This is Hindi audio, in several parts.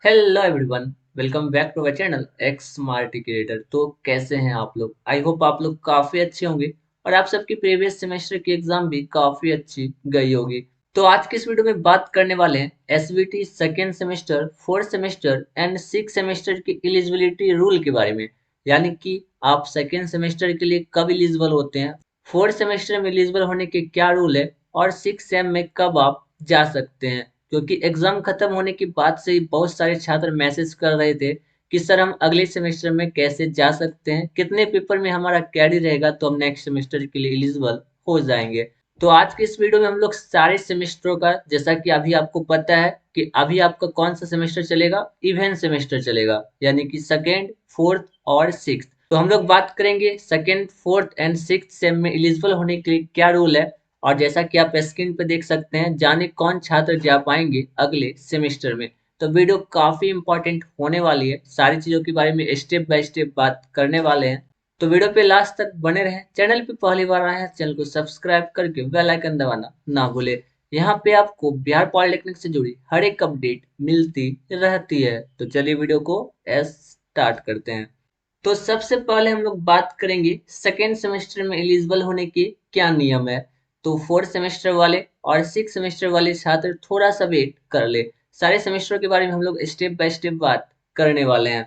Hello everyone, welcome back to our channel X smart creator. तो कैसे हैं आप लोग? आई होप आप लोग काफी अच्छे होंगे और आप सबकी प्रीवियस सेमेस्टर की एग्जाम भी काफी अच्छी गई होगी। तो आज की इस वीडियो में बात करने वाले हैं SVT second semester, fourth semester and six semester की एलिजिबिलिटी रूल के बारे में। यानी कि आप सेकेंड सेमेस्टर के लिए कब एलिजिबल होते हैं, फोर्थ सेमेस्टर में एलिजिबल होने के क्या रूल है और सिक्स सेम में कब आप जा सकते हैं। क्योंकि एग्जाम खत्म होने के बाद से ही बहुत सारे छात्र मैसेज कर रहे थे कि सर हम अगले सेमेस्टर में कैसे जा सकते हैं, कितने पेपर में हमारा कैरी रहेगा तो हम नेक्स्ट सेमेस्टर के लिए एलिजिबल हो जाएंगे। तो आज के इस वीडियो में हम लोग सारे सेमेस्टरों का, जैसा कि अभी आपको पता है कि अभी आपका कौन सा सेमेस्टर चलेगा, इवेंट सेमेस्टर चलेगा, यानी कि सेकेंड, फोर्थ और सिक्स। तो हम लोग बात करेंगे second, fourth and six same में एलिजिबल होने के लिए क्या रूल है। और जैसा कि आप स्क्रीन पे देख सकते हैं, जाने कौन छात्र जा पाएंगे अगले सेमेस्टर में। तो वीडियो काफी इंपॉर्टेंट होने वाली है, सारी चीजों के बारे में स्टेप बाय स्टेप बात करने वाले हैं। तो वीडियो पे लास्ट तक बने रहें। चैनल पे पहली बार आए हैं, चैनल को सब्सक्राइब करके बेल आइकन दबाना ना भूले। यहाँ पे आपको बिहार पॉलिटेक्निक से जुड़ी हर एक अपडेट मिलती रहती है। तो चलिए वीडियो को स्टार्ट करते हैं। तो सबसे पहले हम लोग बात करेंगे सेकेंड सेमेस्टर में एलिजिबल होने के क्या नियम है। तो फोर्थ सेमेस्टर वाले और सिक्स सेमेस्टर वाले छात्र थोड़ा सा वेट कर ले, सारे सेमेस्टर के बारे में हम लोग स्टेप बाय स्टेप बात करने वाले हैं।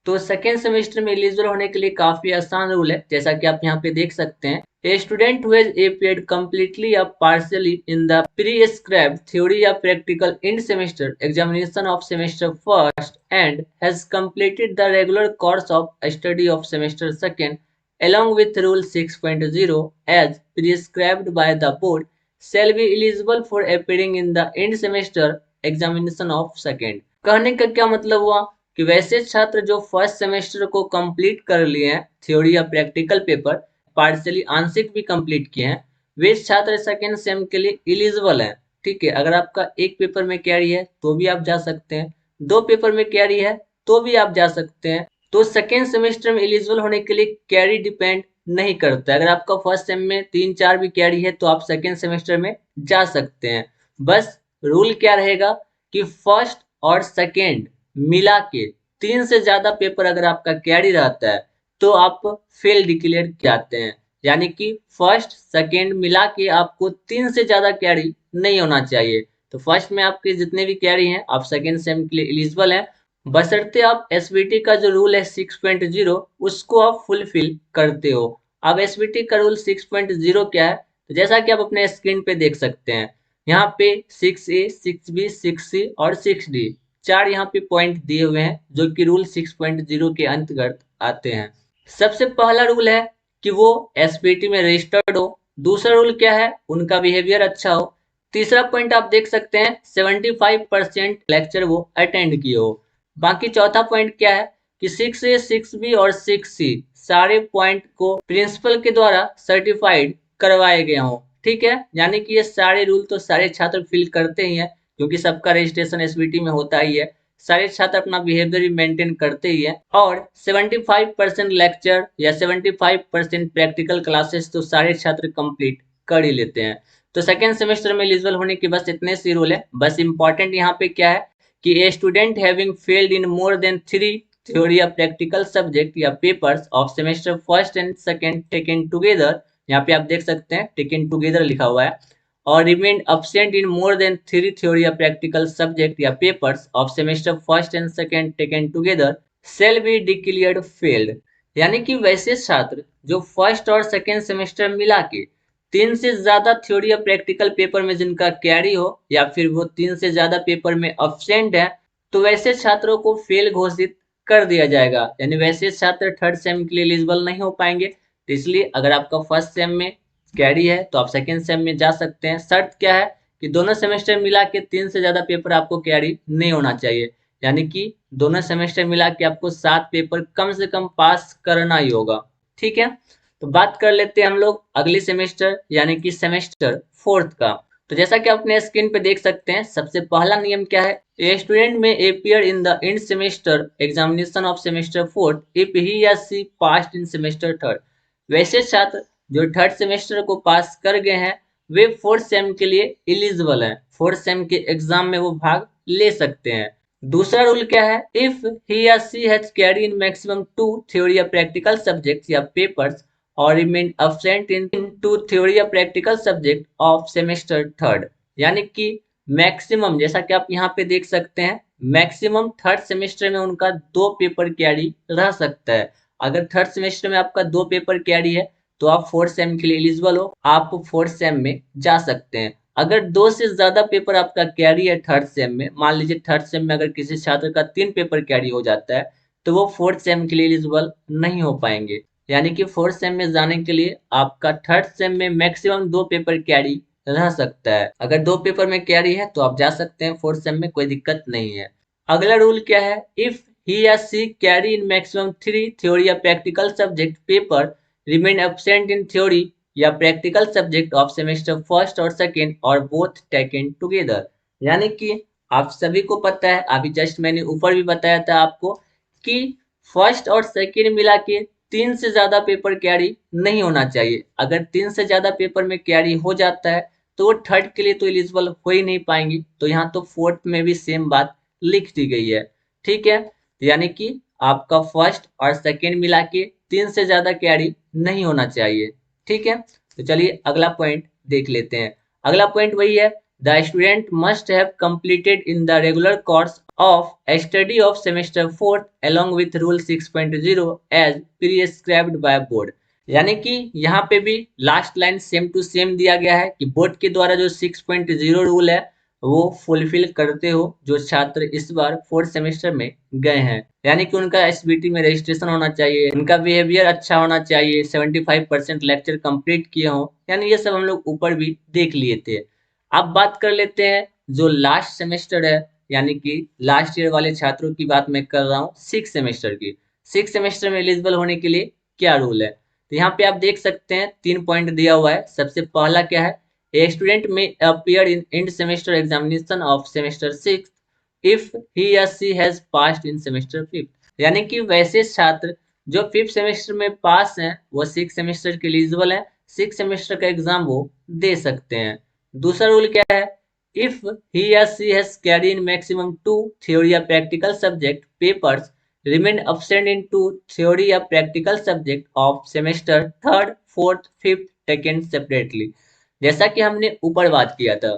तो सेकेंड सेमेस्टर में एलिजिबल होने के लिए काफी आसान रूल है, जैसा कि आप यहाँ पे देख सकते हैं। A student who has appeared completely or partially in the prescribed theory or practical end semester examination of semester first and has completed the regular course of study of semester second along with rule 6.0 as prescribed by the board shall be eligible for appearing in the end semester examination of second। कहने का क्या मतलब हुआ कि वैसे छात्र जो फर्स्ट सेमेस्टर को कंप्लीट कर लिए हैं, थ्योरी या प्रैक्टिकल पेपर पार्शियली आंशिक भी कंप्लीट किए हैं, वे छात्र सेकेंड सेम के लिए एलिजिबल हैं। ठीक है, अगर आपका एक पेपर में कैरी है तो भी आप जा सकते हैं, दो पेपर में कैरी है तो भी आप जा सकते हैं। तो सेकेंड सेमेस्टर में एलिजिबल होने के लिए कैरी डिपेंड नहीं करता है। अगर आपका फर्स्ट सेम में तीन चार भी कैरी है तो आप सेकेंड सेमेस्टर में जा सकते हैं। बस रूल क्या रहेगा कि फर्स्ट और सेकेंड मिला के तीन से ज्यादा पेपर अगर आपका कैरी रहता है तो आप फेल डिक्लेयर जाते हैं। यानी कि फर्स्ट सेकेंड मिला के आपको तीन से ज्यादा कैरी नहीं होना चाहिए। तो फर्स्ट में आपके जितने भी कैरी हैं आप सेकेंड सेम के लिए एलिजिबल हैं, बशर्ते आप एसबीटी का जो रूल है 6.0 उसको आप फुलफिल करते हो। अब एसबीटी का रूल 6.0 क्या है, तो जैसा कि आप अपने स्क्रीन पे देख सकते हैं, यहाँ पे 6A, 6B, 6C और 6D चार यहाँ पे पॉइंट दिए हुए हैं जो कि रूल 6.0 के अंतर्गत आते हैं। सबसे पहला रूल है कि वो एसपीटी में रजिस्टर्ड हो। दूसरा रूल क्या है, उनका बिहेवियर अच्छा हो। तीसरा पॉइंट आप देख सकते हैं 75% लेक्चर वो अटेंड किए हो। बाकी चौथा पॉइंट क्या है कि 6A, 6B और 6C सारे पॉइंट को प्रिंसिपल के द्वारा सर्टिफाइड करवाए गए हों। ठीक है, यानी कि ये सारे रूल तो सारे छात्र फिल करते ही हैं, क्योंकि सबका रजिस्ट्रेशन एसबीटी में होता ही है। सारे छात्र अपना बिहेवियर भी मेंटेन करते ही है। और 75% लेक्चर या 75% प्रैक्टिकल क्लासेस तो सारे छात्र कंप्लीट कर ही लेते हैं। तो सेकेंड सेमेस्टर में एलिजिबल होने के बस इतने सी रूल है। बस इंपॉर्टेंट यहाँ पे क्या है कि ए स्टूडेंट हैविंग फेल्ड इन मोर देन 3 थ्योरी या प्रैक्टिकल सब्जेक्ट या papers of semester first and second taken together, यहाँ पे आप देख सकते हैं टेकन टुगेदर लिखा हुआ है, और remained absent in more than 3 theory या practical subject या papers of semester first and second taken together shall be declared failed। यानी कि वैसे छात्र जो फर्स्ट और सेकेंड सेमेस्टर मिला के तीन से ज्यादा थ्योरी या प्रैक्टिकल पेपर में जिनका कैरी हो या फिर वो तीन से ज्यादा पेपर में अब्सेंट है, तो वैसे छात्रों को फेल घोषित कर दिया जाएगा। यानी वैसे छात्र थर्ड सेम के लिए एलिजिबल नहीं हो पाएंगे। तो इसलिए अगर आपका फर्स्ट सेम में कैरी है तो आप सेकेंड सेम में जा सकते हैं। शर्त क्या है कि दोनों सेमेस्टर मिला के तीन से ज्यादा पेपर आपको कैरी नहीं होना चाहिए। यानी कि दोनों सेमेस्टर मिला के आपको 7 पेपर कम से कम पास करना ही होगा। ठीक है, तो बात कर लेते हैं हम लोग अगले सेमेस्टर यानी कि सेमेस्टर फोर्थ का। तो जैसा कि आप अपने स्क्रीन पे देख सकते हैं, सबसे पहला नियम क्या है, ए स्टूडेंट में appear in the end semester examination of semester fourth if he या सी पास्ड इन सेमेस्टर थर्ड। वैसे छात्र जो थर्ड सेमेस्टर को पास कर गए हैं वे फोर्थ सेम के लिए एलिजिबल हैं, फोर्थ सेम के एग्जाम में वो भाग ले सकते हैं। दूसरा रूल क्या है, इफ ही या she has carry in maximum two theory या प्रैक्टिकल सब्जेक्ट्स या पेपर्स और remain absent in two theory या practical subject of semester third. यानी कि मैक्सिमम, जैसा कि आप यहाँ पे देख सकते हैं, मैक्सिमम थर्ड सेमेस्टर में उनका 2 पेपर कैरी रह सकता है। अगर थर्ड सेमेस्टर में आपका 2 पेपर कैरी है तो आप फोर्थ सेम के लिए एलिजिबल हो, आप फोर्थ सेम में जा सकते हैं। अगर 2 से ज्यादा पेपर आपका कैरी है थर्ड सेम में, मान लीजिए थर्ड सेम में अगर किसी छात्र का 3 पेपर कैरी हो जाता है तो वो फोर्थ सेम के लिए एलिजिबल नहीं हो पाएंगे। यानी कि फोर्थ सेम में जाने के लिए आपका थर्ड सेम में मैक्सिमम 2 पेपर कैरी रह सकता है। अगर 2 पेपर में कैरी है तो आप जा सकते हैं फोर्थ सेम में, कोई दिक्कत नहीं है। अगला रूल क्या है, इफ ही या she carry in maximum 3 theory या practical subject paper remain absent in theory या practical subject of semester first और सेकेंड और बोथ टेकन टुगेदर। यानी कि आप सभी को पता है, अभी जस्ट मैंने ऊपर भी बताया था आपको कि फर्स्ट और सेकेंड मिला के 3 से ज्यादा पेपर कैरी नहीं होना चाहिए। अगर 3 से ज्यादा पेपर में कैरी हो जाता है तो वो थर्ड के लिए तो एलिजिबल हो ही नहीं पाएंगे। तो यहाँ तो फोर्थ में भी सेम बात लिख दी गई है। ठीक है, यानी कि आपका फर्स्ट और सेकेंड मिला के 3 से ज्यादा कैरी नहीं होना चाहिए। ठीक है, तो चलिए अगला पॉइंट देख लेते हैं। अगला पॉइंट वही है, the student must have completed in the regular course of study of semester fourth along with rule 6.0 as prescribed by board. यानी कि यहाँ पे भी last line same to same दिया गया है कि बोर्ड के द्वारा जो 6.0 रूल है वो फुलफिल करते हो जो छात्र इस बार फोर्थ सेमेस्टर में गए हैं। यानी कि उनका एसबीटी में रजिस्ट्रेशन होना चाहिए, उनका बिहेवियर अच्छा होना चाहिए, 75% लेक्चर कंप्लीट किए हो, यानी ये सब हम लोग ऊपर भी देख लिए थे। अब बात कर लेते हैं जो लास्ट सेमेस्टर है, यानी कि लास्ट ईयर वाले छात्रों की बात मैं कर रहा हूँ, सिक्स सेमेस्टर की। सिक्स सेमेस्टर में एलिजिबल होने के लिए क्या रूल है, तो यहाँ पे आप देख सकते हैं 3 पॉइंट दिया हुआ है। सबसे पहला क्या है, a student may appear in end semester examination of semester six if he या she has passed in semester fifth. यानी कि वैसे छात्र जो फिफ्थ सेमेस्टर में पास हैं वो सिक्स सेमेस्टर के एलिजिबल है, सिक्स सेमेस्टर का एग्जाम वो दे सकते हैं। दूसरा रूल क्या है, इफ ही या she has carry in maximum 2 theory या practical subject papers remain absent in two theory या practical subject of semester third fourth fifth taken separately. जैसा कि हमने ऊपर बात किया था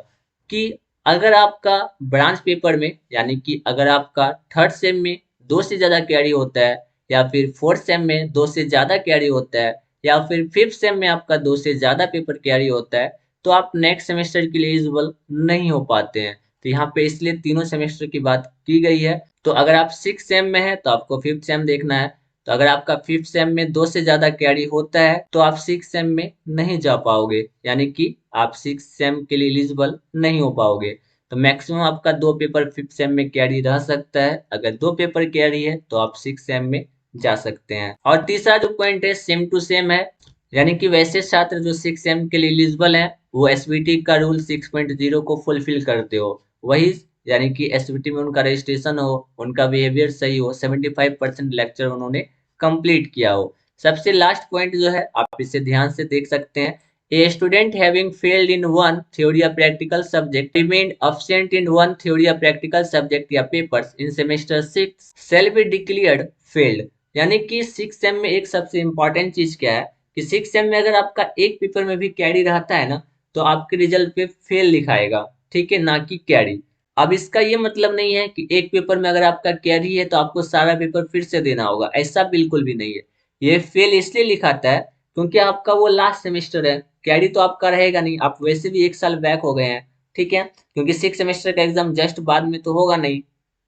कि अगर आपका ब्रांच पेपर में, यानी कि अगर आपका थर्ड सेम में 2 से ज्यादा कैरी होता है, या फिर फोर्थ सेम में 2 से ज्यादा कैरी होता है, या फिर फिफ्थ सेम में आपका 2 से ज्यादा पेपर कैरी होता है, तो आप नेक्स्ट सेमेस्टर के लिए एलिजिबल नहीं हो पाते हैं। तो यहाँ पे इसलिए तीनों सेमेस्टर की बात की गई है। तो अगर आप सिक्स सेम में है तो आपको फिफ्थ सेम देखना है। तो अगर आपका फिफ्थ सेम में 2 से ज्यादा कैरी होता है तो आप सिक्स सेम में नहीं जा पाओगे, यानी कि आप सिक्स सेम के लिए एलिजिबल नहीं हो पाओगे। तो मैक्सिमम आपका 2 पेपर फिफ्थ सेम में कैरी रह सकता है। अगर 2 पेपर कैरी है तो आप सिक्स सेम में जा सकते हैं। और तीसरा जो पॉइंट है सेम टू सेम है, यानी कि वैसे छात्र जो सिक्स सेम के लिए एलिजिबल हैं वो एसबीटी का रूल 6.0 को फुलफिल करते हो। वही, यानी कि एसबीटी में उनका रजिस्ट्रेशन हो, उनका बिहेवियर सही हो, 75% लेक्चर उन्होंने कंप्लीट किया हो। सबसे लास्ट पॉइंट जो है आप इसे ध्यान से देख सकते हैं, a student having failed in one theory या practical subject remain absent in one theory या प्रैक्टिकल सब्जेक्ट या papers in semester six shall be declared failed. यानी कि सिक्स सेम में एक सबसे इंपॉर्टेंट चीज क्या है कि सिक्स सेम में अगर आपका एक पेपर में भी कैरी रहता है ना तो आपके रिजल्ट पे फेल लिखाएगा, ठीक है, ना कि कैरी। अब इसका ये मतलब नहीं है कि एक पेपर में अगर आपका कैरी है तो आपको सारा पेपर फिर से देना होगा, ऐसा बिल्कुल भी नहीं है। ये फेल इसलिए लिखाता है क्योंकि आपका वो लास्ट सेमेस्टर है, कैरी तो आपका रहेगा नहीं, आप वैसे भी एक साल बैक हो गए हैं। ठीक है, क्योंकि सिक्स सेमेस्टर का एग्जाम जस्ट बाद में तो होगा नहीं।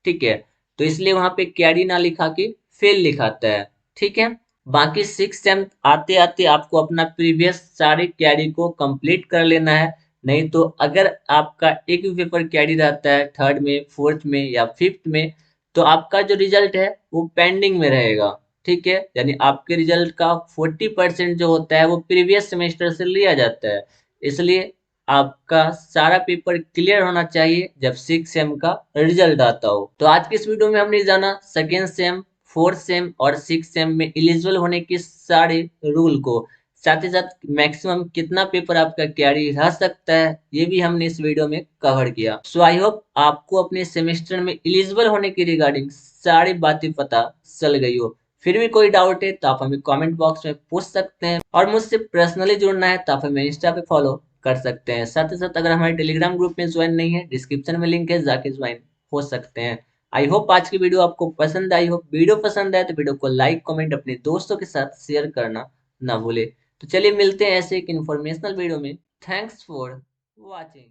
ठीक है, तो इसलिए वहां पे कैरी ना लिखा के फेल लिखाता है। ठीक है, बाकी सिक्स सेम आते आते आपको अपना प्रीवियस सारे कैरी को कंप्लीट कर लेना है। नहीं तो अगर आपका एक भी पेपर कैरी रहता है थर्ड में, फोर्थ में या फिफ्थ में, तो आपका जो रिजल्ट है वो पेंडिंग में रहेगा। ठीक है, यानी आपके रिजल्ट का 40% जो होता है वो प्रीवियस सेमेस्टर से लिया जाता है। इसलिए आपका सारा पेपर क्लियर होना चाहिए जब सिक्स सेम का रिजल्ट आता हो। तो आज की इस वीडियो में हमने जाना सेकेंड सेम, फोर्थ सेम और सिक्स सेम में एलिजिबल होने के सारे रूल को। साथ ही साथ मैक्सिमम कितना पेपर आपका कैरी रह सकता है ये भी हमने इस वीडियो में कवर किया। सो आई होप आपको अपने सेमेस्टर में एलिजिबल होने के रिगार्डिंग सारी बातें पता चल गई हो। फिर भी कोई डाउट है तो आप हमें कमेंट बॉक्स में पूछ सकते हैं, और मुझसे पर्सनली जुड़ना है तो आप हमें इंस्टा पे फॉलो कर सकते हैं। साथ ही साथ अगर हमारे टेलीग्राम ग्रुप में ज्वाइन नहीं है, डिस्क्रिप्शन में लिंक है, जाके ज्वाइन हो सकते हैं। आई होप आज की वीडियो आपको पसंद आई हो। वीडियो पसंद आए तो वीडियो को लाइक कमेंट अपने दोस्तों के साथ शेयर करना ना भूले। तो चलिए मिलते हैं ऐसे एक इंफॉर्मेशनल वीडियो में। Thanks for watching.